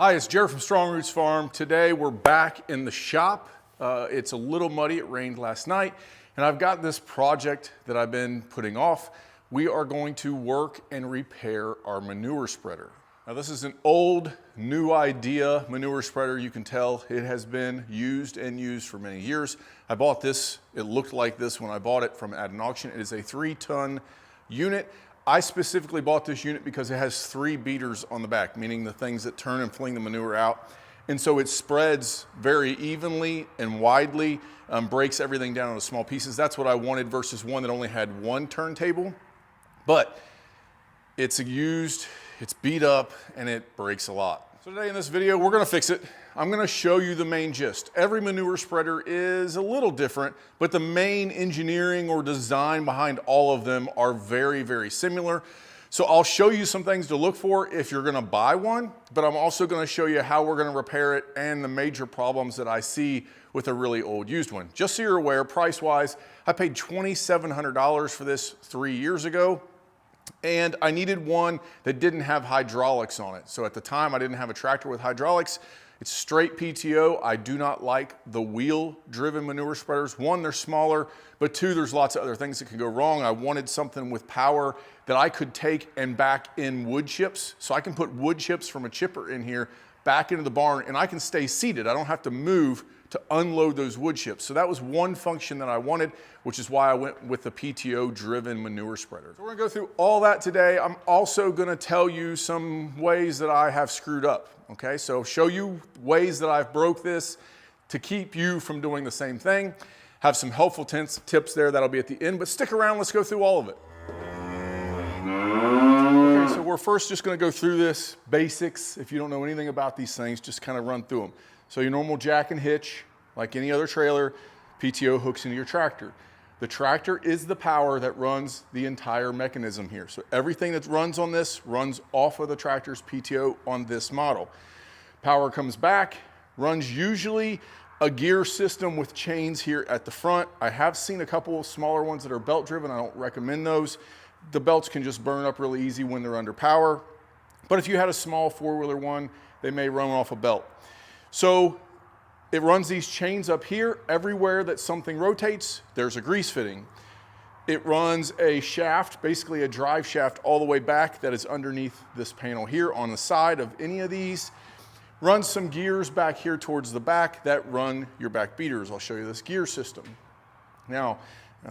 Hi, it's Jared from Strongroots Farm. Today we're back in the shop. It's a little muddy, it rained last night, and I've got this project that I've been putting off. We are going to work and repair our manure spreader. Now this is an old, new idea manure spreader. You can tell it has been used and used for many years. I bought this, it looked like this when I bought it from at an auction. It is a 3-ton unit. I specifically bought this unit because it has 3 beaters on the back, meaning the things that turn and fling the manure out. And so it spreads very evenly and widely, breaks everything down into small pieces. That's what I wanted versus one that only had 1 turntable. But it's used, it's beat up, and it breaks a lot. So today in this video, we're gonna fix it. I'm gonna show you the main gist. Every manure spreader is a little different, but the main engineering or design behind all of them are very, very similar. So I'll show you some things to look for if you're gonna buy one, but I'm also gonna show you how we're gonna repair it and the major problems that I see with a really old used one. Just so you're aware, price-wise, I paid $2,700 for this 3 years ago. And I needed one that didn't have hydraulics on it. So at the time I didn't have a tractor with hydraulics. It's straight PTO. I do not like the wheel-driven manure spreaders. 1, they're smaller, but 2, there's lots of other things that can go wrong. I wanted something with power that I could take and back in wood chips. So I can put wood chips from a chipper in here back into the barn and I can stay seated. I don't have to move to unload those wood chips. So that was one function that I wanted, which is why I went with the PTO-driven manure spreader. So we're gonna go through all that today. I'm also gonna tell you some ways that I have screwed up, okay? So show you ways that I've broke this to keep you from doing the same thing. Have some helpful tips there that'll be at the end, but stick around, let's go through all of it. Okay, so we're first just gonna go through this basics. If you don't know anything about these things, just kind of run through them. So your normal jack and hitch, like any other trailer, PTO hooks into your tractor. The tractor is the power that runs the entire mechanism here. So everything that runs on this runs off of the tractor's PTO on this model. Power comes back, runs usually a gear system with chains here at the front. I have seen a couple of smaller ones that are belt driven. I don't recommend those. The belts can just burn up really easy when they're under power. But if you had a small 4-wheeler one, they may run off a belt. So it runs these chains up here. Everywhere that something rotates, there's a grease fitting. It runs a shaft, basically a drive shaft all the way back that is underneath this panel here on the side of any of these. Runs some gears back here towards the back that run your back beaters. I'll show you this gear system. Now,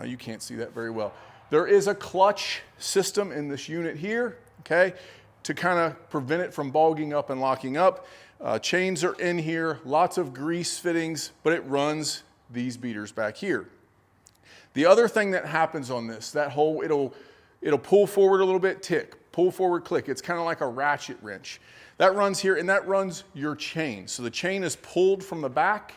you can't see that very well. There is a clutch system in this unit here, okay, to kind of prevent it from bogging up and locking up. Chains are in here, lots of grease fittings, but it runs these beaters back here. The other thing that happens on this, that whole, it'll pull forward a little bit, tick, pull forward, click. It's kind of like a ratchet wrench. That runs here and that runs your chain. So the chain is pulled from the back,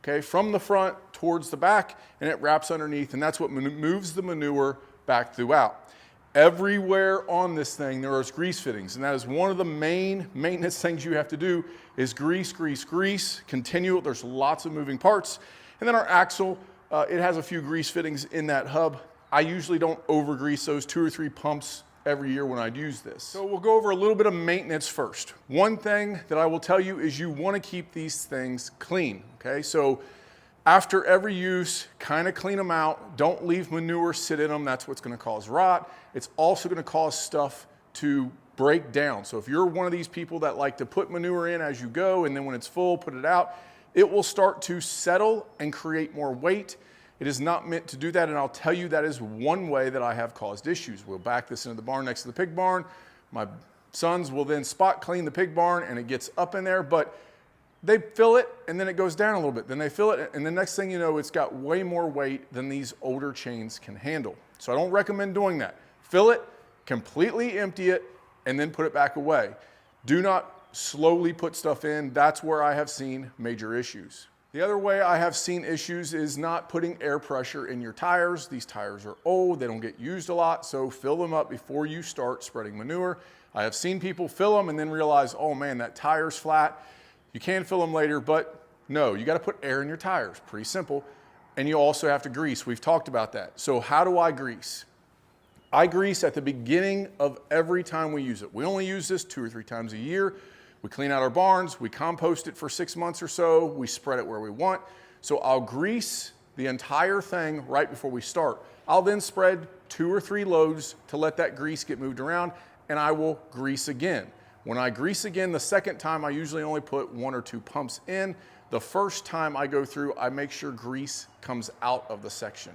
okay, from the front towards the back, and it wraps underneath, and that's what moves the manure back throughout. Everywhere on this thing there are grease fittings, and that is one of the main maintenance things you have to do is grease, grease, grease, continue. There's lots of moving parts. And then our axle, it has a few grease fittings in that hub. I usually don't over grease those, 2 or 3 pumps every year when I'd use this. So we'll go over a little bit of maintenance first. One thing that I will tell you is you want to keep these things clean, okay? So after every use, kind of clean them out. Don't leave manure sit in them. That's what's going to cause rot. It's also going to cause stuff to break down. So if you're one of these people that like to put manure in as you go, and then when it's full, put it out, it will start to settle and create more weight. It is not meant to do that, and I'll tell you that is one way that I have caused issues. We'll back this into the barn next to the pig barn. My sons will then spot clean the pig barn, and it gets up in there, but they fill it and then it goes down a little bit. Then they fill it and the next thing you know, it's got way more weight than these older chains can handle. So I don't recommend doing that. Fill it, completely empty it, and then put it back away. Do not slowly put stuff in. That's where I have seen major issues. The other way I have seen issues is not putting air pressure in your tires. These tires are old, they don't get used a lot, so fill them up before you start spreading manure. I have seen people fill them and then realize, oh man, that tire's flat. You can fill them later, but no, you got to put air in your tires. Pretty simple. And you also have to grease. We've talked about that. So how do I grease? I grease at the beginning of every time we use it. We only use this 2 or 3 times a year. we clean out our barns, we compost it for 6 months or so, we spread it where we want. So I'll grease the entire thing right before we start. I'll then spread 2 or 3 loads to let that grease get moved around, and I will grease again. When I grease again the second time, I usually only put 1 or 2 pumps in. The first time I go through, I make sure grease comes out of the section.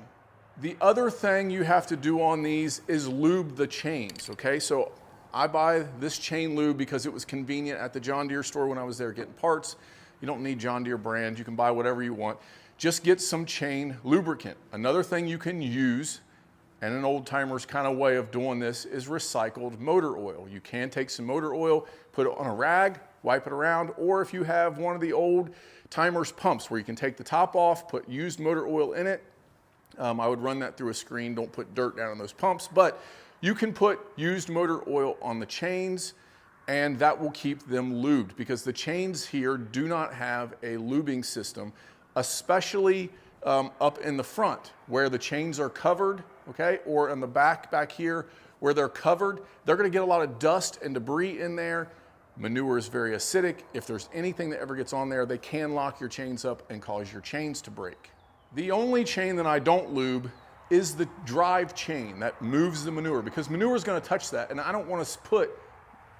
The other thing you have to do on these is lube the chains, okay? So I buy this chain lube because it was convenient at the John Deere store when I was there getting parts. You don't need John Deere brand, you can buy whatever you want. Just get some chain lubricant. Another thing you can use, and an old timer's kind of way of doing this, is recycled motor oil. You can take some motor oil, put it on a rag, wipe it around, or if you have one of the old timer's pumps where you can take the top off, put used motor oil in it. I would run that through a screen, don't put dirt down on those pumps, but you can put used motor oil on the chains and that will keep them lubed because the chains here do not have a lubing system, especially up in the front where the chains are covered, okay, or in the back here where they're covered. They're gonna get a lot of dust and debris in there. Manure is very acidic. If there's anything that ever gets on there, they can lock your chains up and cause your chains to break. The only chain that I don't lube is the drive chain that moves the manure because manure is going to touch that and I don't want to put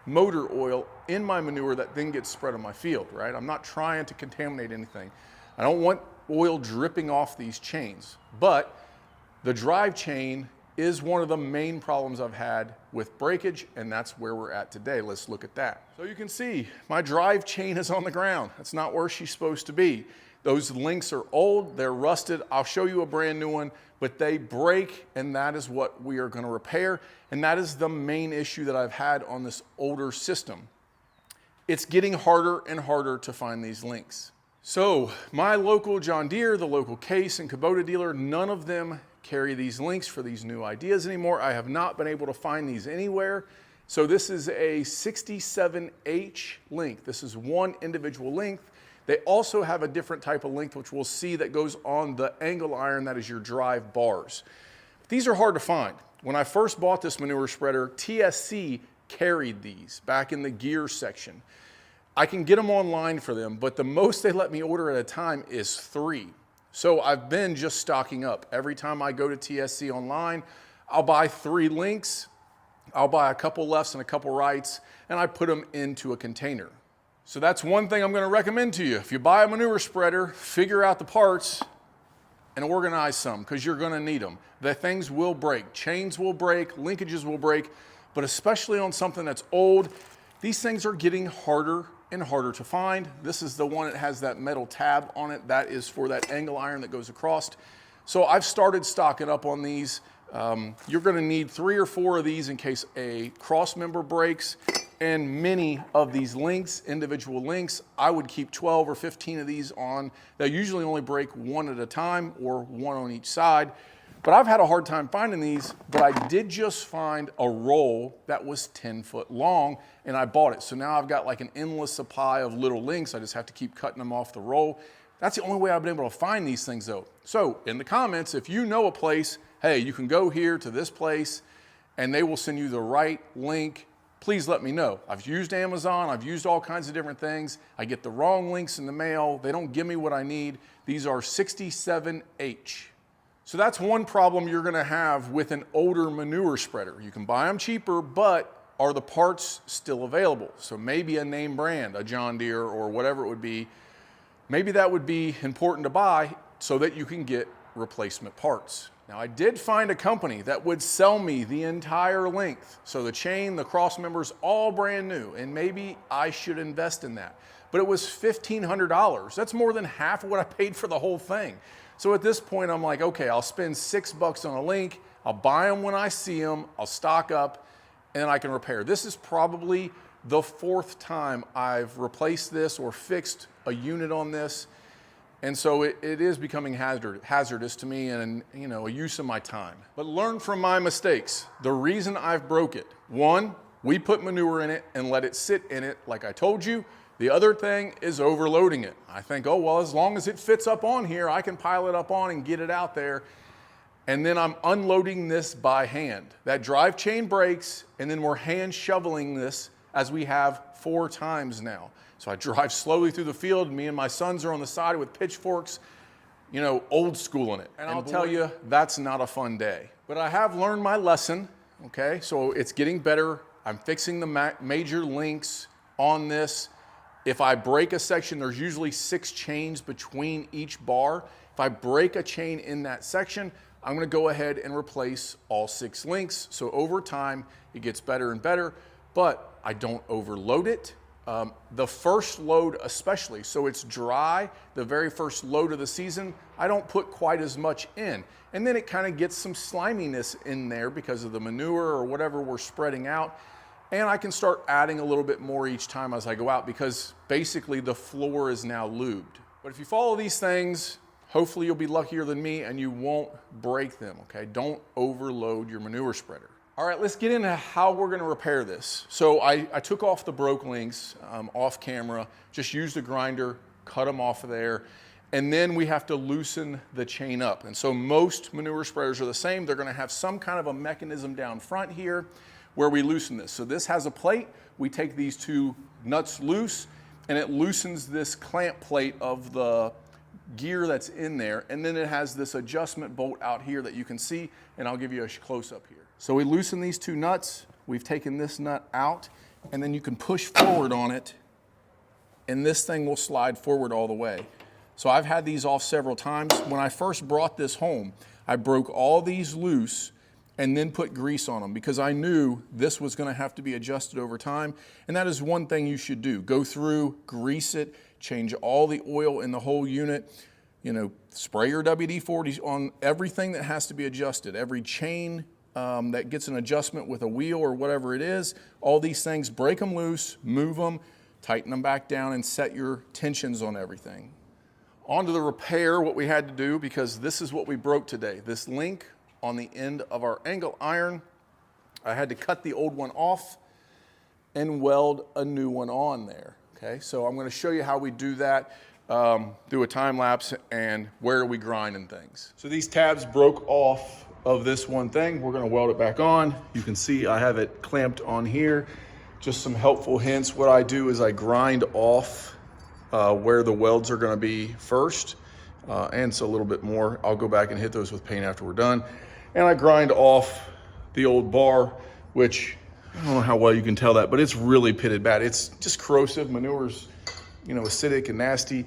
motor oil in my manure that then gets spread on my field, right? I'm not trying to contaminate anything. I don't want oil dripping off these chains, but the drive chain is one of the main problems I've had with breakage, and that's where we're at today. Let's look at that. So you can see my drive chain is on the ground. That's not where she's supposed to be. Those links are old, they're rusted. I'll show you a brand new one, but they break, and that is what we are gonna repair, and that is the main issue that I've had on this older system. It's getting harder and harder to find these links. So my local John Deere, the local Case and Kubota dealer, none of them carry these links for these new ideas anymore. I have not been able to find these anywhere. So this is a 67H link. This is one individual length. They also have a different type of length, which we'll see, that goes on the angle iron, that is your drive bars. These are hard to find. When I first bought this manure spreader, TSC carried these back in the gear section. I can get them online for them, but the most they let me order at a time is 3. So I've been just stocking up. Every time I go to TSC online, I'll buy 3 links, I'll buy a couple lefts and a couple rights, and I put them into a container. So that's one thing I'm gonna recommend to you. If you buy a manure spreader, figure out the parts and organize some, because you're gonna need them. The things will break, chains will break, linkages will break, but especially on something that's old, these things are getting harder and harder to find. This is the one that has that metal tab on it. That is for that angle iron that goes across. So I've started stocking up on these. You're gonna need 3 or 4 of these in case a cross member breaks, and many of these links, individual links, I would keep 12 or 15 of these on. They usually only break 1 at a time or 1 on each side. But I've had a hard time finding these, but I did just find a roll that was 10 foot long and I bought it. So now I've got like an endless supply of little links. I just have to keep cutting them off the roll. That's the only way I've been able to find these things though. So in the comments, if you know a place, hey, you can go here to this place and they will send you the right link, please let me know. I've used Amazon, I've used all kinds of different things. I get the wrong links in the mail. They don't give me what I need. These are 67H. So that's one problem you're gonna have with an older manure spreader. You can buy them cheaper, but are the parts still available? So maybe a name brand, a John Deere or whatever it would be, maybe that would be important to buy so that you can get replacement parts. Now I did find a company that would sell me the entire length. So the chain, the cross members, all brand new, and maybe I should invest in that. But it was $1,500. That's more than half of what I paid for the whole thing. So at this point, I'm like, okay, I'll spend $6 on a link, I'll buy them when I see them, I'll stock up, and then I can repair. This is probably the 4th time I've replaced this or fixed a unit on this. And so it is becoming hazardous to me and a use of my time. But learn from my mistakes. The reason I've broke it, 1, we put manure in it and let it sit in it like I told you. The other thing is overloading it. I think, oh, well, as long as it fits up on here, I can pile it up on and get it out there. And then I'm unloading this by hand. That drive chain breaks, and then we're hand shoveling this as we have 4 times now. So I drive slowly through the field. Me and my sons are on the side with pitchforks, you know, old schooling it. And I'll tell you, that's not a fun day. But I have learned my lesson, okay? So it's getting better. I'm fixing the major links on this. If I break a section, there's usually 6 chains between each bar. If I break a chain in that section, I'm gonna go ahead and replace all 6 links. So over time, it gets better and better, but I don't overload it. The first load especially, so it's dry, the very first load of the season, I don't put quite as much in. And then it kind of gets some sliminess in there because of the manure or whatever we're spreading out. And I can start adding a little bit more each time as I go out because basically the floor is now lubed. But if you follow these things, hopefully you'll be luckier than me and you won't break them, okay? Don't overload your manure spreader. All right, let's get into how we're gonna repair this. So I took off the broke links off camera, just used a grinder, cut them off of there, and then we have to loosen the chain up. And so most manure spreaders are the same. They're gonna have some kind of a mechanism down front here where we loosen this. So this has a plate. We take these 2 nuts loose, and it loosens this clamp plate of the gear that's in there, and then it has this adjustment bolt out here that you can see, and I'll give you a close-up here. So we loosen these 2 nuts, we've taken this nut out, and then you can push forward on it, and this thing will slide forward all the way. So I've had these off several times. When I first brought this home, I broke all these loose and then put grease on them because I knew this was gonna have to be adjusted over time, and that is one thing you should do. Go through, grease it, change all the oil in the whole unit, you know, spray your WD-40 on everything that has to be adjusted, every chain that gets an adjustment with a wheel or whatever it is, all these things, break them loose, move them, tighten them back down, and set your tensions on everything. On to the repair, what we had to do, because this is what we broke today. This link on the end of our angle iron, I had to cut the old one off and weld a new one on there. Okay, so I'm going to show you how we do that, do a time lapse, and where we grind and things. So these tabs broke off of this one thing. We're going to weld it back on. You can see I have it clamped on here. Just some helpful hints. What I do is I grind off where the welds are going to be first, and so a little bit more. I'll go back and hit those with paint after we're done. And I grind off the old bar, which I don't know how well you can tell that, but it's really pitted bad. It's just corrosive. Manure's, you know, acidic and nasty.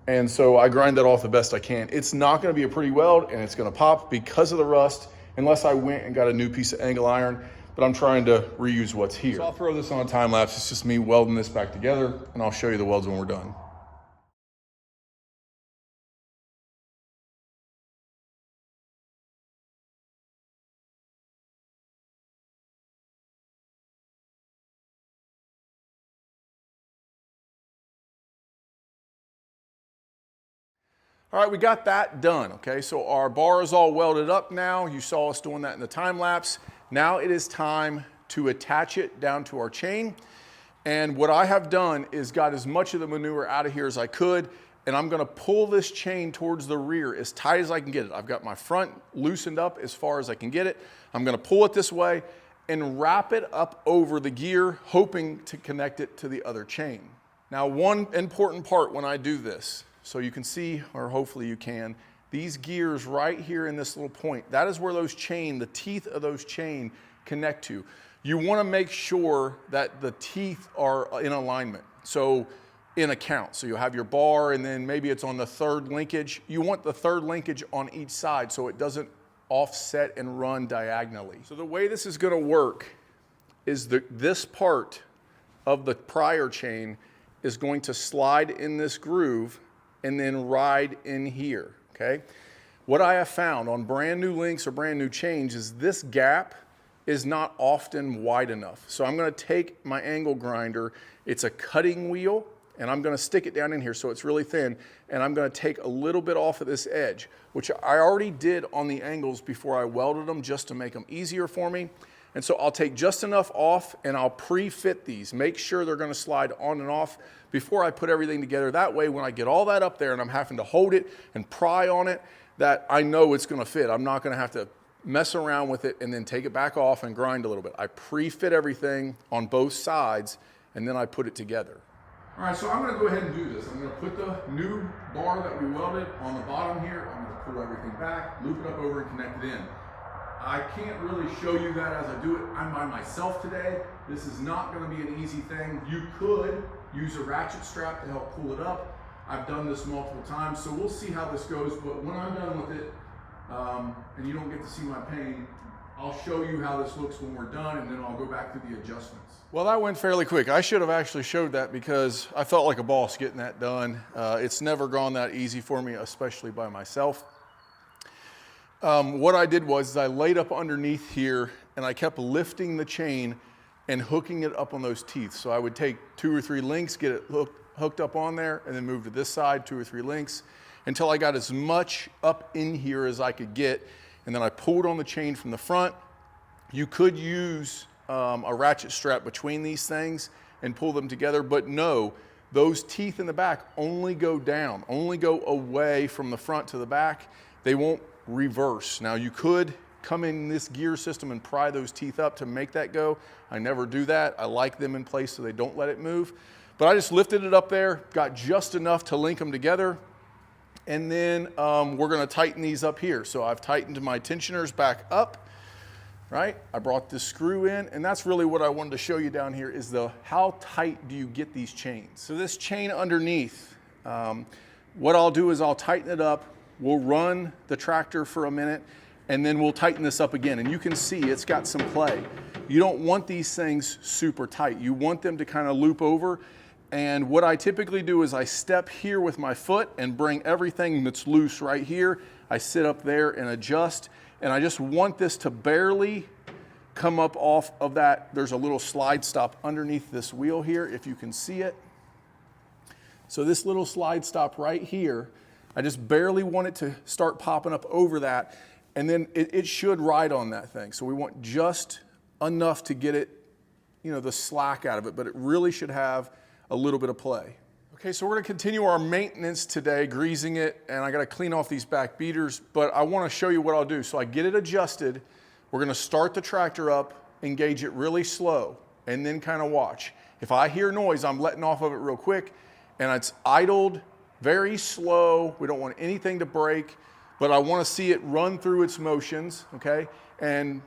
And so I grind that off the best I can. It's not gonna be a pretty weld, and it's gonna pop because of the rust, unless I went and got a new piece of angle iron, but I'm trying to reuse what's here. So I'll throw this on a time lapse. It's just me welding this back together, and I'll show you the welds when we're done. All right, we got that done, okay? So our bar is all welded up now. You saw us doing that in the time lapse. Now it is time to attach it down to our chain. And what I have done is got as much of the manure out of here as I could, and I'm gonna pull this chain towards the rear as tight as I can get it. I've got my front loosened up as far as I can get it. I'm gonna pull it this way and wrap it up over the gear, hoping to connect it to the other chain. Now, one important part when I do this, so you can see, or hopefully you can, these gears right here in this little point, that is where those chain, the teeth of those chain connect to. You wanna make sure that the teeth are in alignment. So in a count, so you'll have your bar and then maybe it's on the 3rd linkage. You want the 3rd linkage on each side so it doesn't offset and run diagonally. So the way this is gonna work is this part of the prior chain is going to slide in this groove and then ride in here, okay? What I have found on brand new links or brand new chains is this gap is not often wide enough. So I'm gonna take my angle grinder, it's a cutting wheel, and I'm gonna stick it down in here so it's really thin, and I'm gonna take a little bit off of this edge, which I already did on the angles before I welded them just to make them easier for me. And so I'll take just enough off and I'll pre-fit these, make sure they're gonna slide on and off before I put everything together. That way, when I get all that up there and I'm having to hold it and pry on it, that I know it's gonna fit. I'm not gonna have to mess around with it and then take it back off and grind a little bit. I pre-fit everything on both sides, and then I put it together. All right, so I'm gonna go ahead and do this. I'm gonna put the new bar that we welded on the bottom here. I'm gonna pull everything back, loop it up over and connect it in. I can't really show you that as I do it. I'm by myself today. This is not gonna be an easy thing. You could use a ratchet strap to help pull it up. I've done this multiple times, so we'll see how this goes, but when I'm done with it, and you don't get to see my pain, I'll show you how this looks when we're done, and then I'll go back to the adjustments. Well, that went fairly quick. I should have actually showed that because I felt like a boss getting that done. It's never gone that easy for me, especially by myself. What I did was I laid up underneath here and I kept lifting the chain and hooking it up on those teeth. So I would take 2 or 3 links, get it hooked up on there, and then move to this side, 2 or 3 links, until I got as much up in here as I could get. And then I pulled on the chain from the front. You could use a ratchet strap between these things and pull them together, but no, those teeth in the back only go down, only go away from the front to the back. They won't reverse. Now you could come in this gear system and pry those teeth up to make that go. I never do that. I like them in place so they don't let it move. But I just lifted it up there, got just enough to link them together. And then we're gonna tighten these up here. So I've tightened my tensioners back up, right? I brought this screw in, and that's really what I wanted to show you down here is how tight do you get these chains? So this chain underneath, what I'll do is I'll tighten it up. We'll run the tractor for a minute, and then we'll tighten this up again. And you can see it's got some play. You don't want these things super tight. You want them to kind of loop over. And what I typically do is I step here with my foot and bring everything that's loose right here. I sit up there and adjust. And I just want this to barely come up off of that. There's a little slide stop underneath this wheel here, if you can see it. So this little slide stop right here, I just barely want it to start popping up over that, and then it should ride on that thing. So we want just enough to get it, the slack out of it, but it really should have a little bit of play. Okay, so we're gonna continue our maintenance today, greasing it, and I gotta clean off these back beaters, but I wanna show you what I'll do. So I get it adjusted, we're gonna start the tractor up, engage it really slow, and then kind of watch. If I hear noise, I'm letting off of it real quick, and it's idled, very slow. We don't want anything to break, but I want to see it run through its motions, okay? And,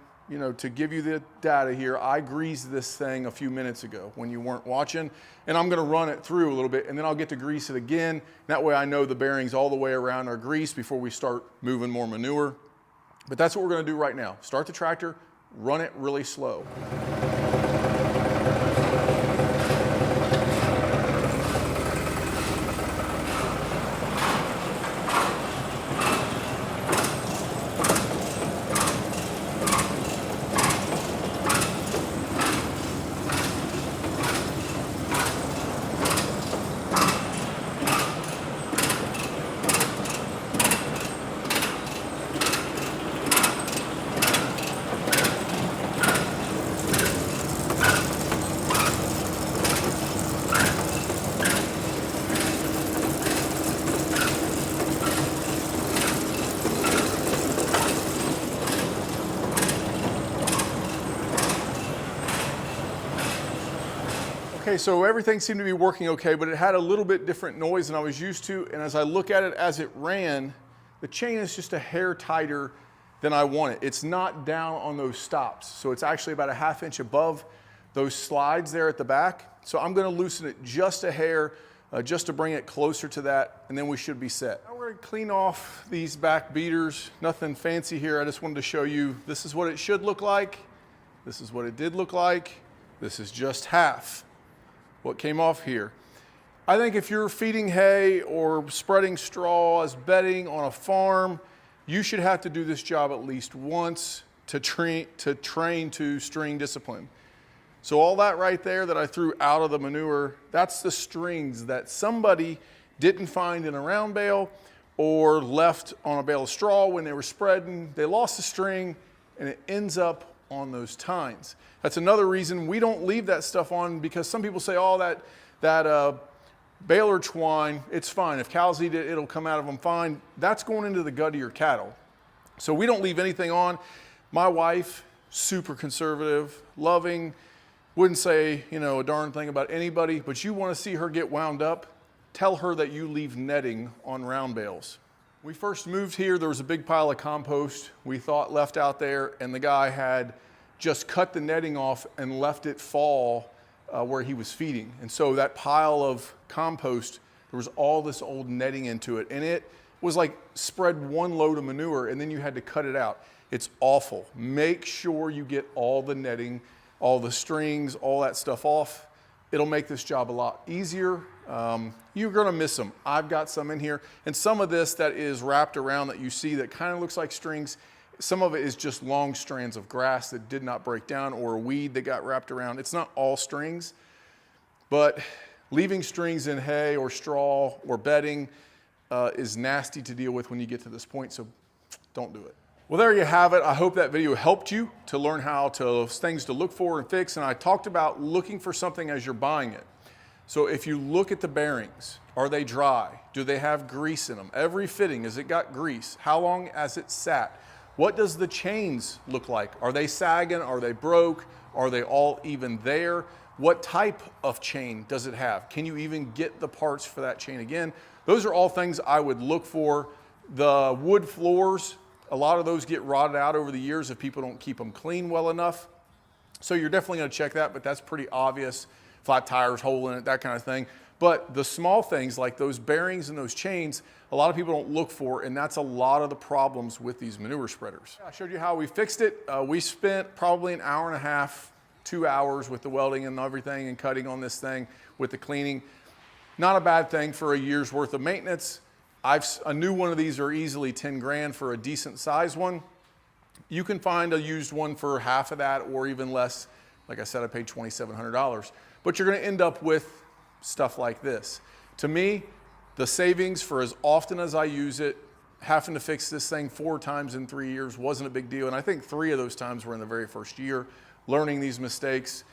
to give you the data here, I greased this thing a few minutes ago when you weren't watching, and I'm going to run it through a little bit, and then I'll get to grease it again. That way I know the bearings all the way around are greased before we start moving more manure. But that's what we're going to do right now. Start the tractor, run it really slow. Okay, so everything seemed to be working okay, but it had a little bit different noise than I was used to. And as I look at it as it ran, the chain is just a hair tighter than I want it. It's not down on those stops. So it's actually about a ½ inch above those slides there at the back. So I'm gonna loosen it just a hair, just to bring it closer to that, and then we should be set. Now we're gonna clean off these back beaters. Nothing fancy here. I just wanted to show you, this is what it should look like. This is what it did look like. This is just half what came off here. I think if you're feeding hay or spreading straw as bedding on a farm, you should have to do this job at least once to train to string discipline. So all that right there that I threw out of the manure, that's the strings that somebody didn't find in a round bale or left on a bale of straw when they were spreading. They lost the string and it ends up on those tines. That's another reason we don't leave that stuff on, because some people say, oh, that baler twine, it's fine. If cows eat it, it'll come out of them fine. That's going into the gut of your cattle. So we don't leave anything on. My wife, super conservative, loving. Wouldn't say, you know, a darn thing about anybody, but you want to see her get wound up, tell her that you leave netting on round bales. We first moved here, there was a big pile of compost we thought left out there, and the guy had just cut the netting off and left it fall where he was feeding. And so that pile of compost, there was all this old netting into it, and it was like spread one load of manure and then you had to cut it out. It's awful. Make sure you get all the netting, all the strings, all that stuff off. It'll make this job a lot easier. You're gonna miss them. I've got some in here, and some of this that is wrapped around that you see that kind of looks like strings, some of it is just long strands of grass that did not break down or a weed that got wrapped around. It's not all strings, but leaving strings in hay or straw or bedding is nasty to deal with when you get to this point, so don't do it. Well, there you have it. I hope that video helped you to learn things to look for and fix, and I talked about looking for something as you're buying it. So if you look at the bearings, are they dry? Do they have grease in them? Every fitting, has it got grease? How long has it sat? What does the chains look like? Are they sagging? Are they broke? Are they all even there? What type of chain does it have? Can you even get the parts for that chain again? Those are all things I would look for. The wood floors, a lot of those get rotted out over the years if people don't keep them clean well enough. So you're definitely gonna check that, but that's pretty obvious. Flat tires, hole in it, that kind of thing. But the small things like those bearings and those chains, a lot of people don't look for, and that's a lot of the problems with these manure spreaders. I showed you how we fixed it. We spent probably an hour and a half, 2 hours with the welding and everything and cutting on this thing with the cleaning. Not a bad thing for a year's worth of maintenance. A new one of these are easily 10 grand for a decent size one. You can find a used one for half of that or even less. Like I said, I paid $2,700. But you're gonna end up with stuff like this. To me, the savings for as often as I use it, having to fix this thing 4 times in 3 years wasn't a big deal. And I think 3 of those times were in the very first year, learning these mistakes.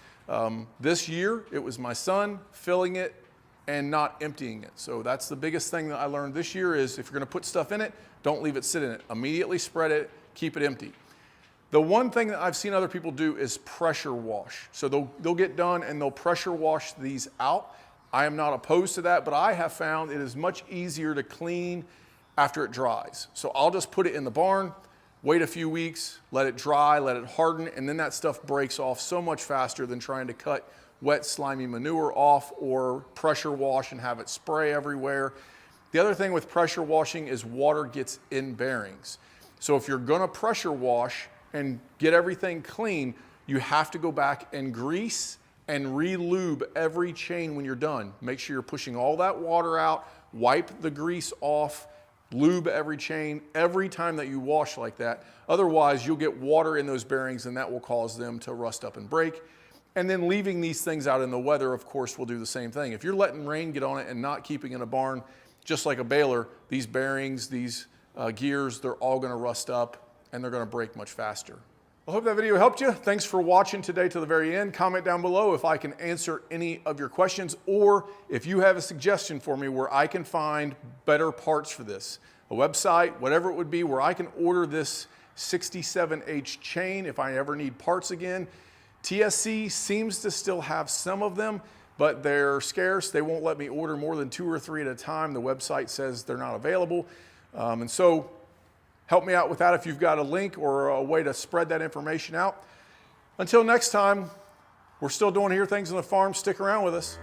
This year, it was my son filling it and not emptying it. So that's the biggest thing that I learned this year is if you're gonna put stuff in it, don't leave it sit in it. Immediately spread it, keep it empty. The one thing that I've seen other people do is pressure wash. So they'll get done and they'll pressure wash these out. I am not opposed to that, but I have found it is much easier to clean after it dries. So I'll just put it in the barn, wait a few weeks, let it dry, let it harden, and then that stuff breaks off so much faster than trying to cut wet, slimy manure off or pressure wash and have it spray everywhere. The other thing with pressure washing is water gets in bearings. So if you're gonna pressure wash and get everything clean, you have to go back and grease and re-lube every chain when you're done. Make sure you're pushing all that water out, wipe the grease off, lube every chain every time that you wash like that. Otherwise, you'll get water in those bearings and that will cause them to rust up and break. And then leaving these things out in the weather, of course, will do the same thing. If you're letting rain get on it and not keeping it in a barn, just like a baler, these bearings, these gears, they're all gonna rust up and they're gonna break much faster. I hope that video helped you. Thanks for watching today to the very end. Comment down below if I can answer any of your questions or if you have a suggestion for me where I can find better parts for this. A website, whatever it would be, where I can order this 67H chain if I ever need parts again. TSC seems to still have some of them, but they're scarce. They won't let me order more than 2 or 3 at a time. The website says they're not available. And so help me out with that if you've got a link or a way to spread that information out. Until next time, we're still doing here things on the farm. Stick around with us.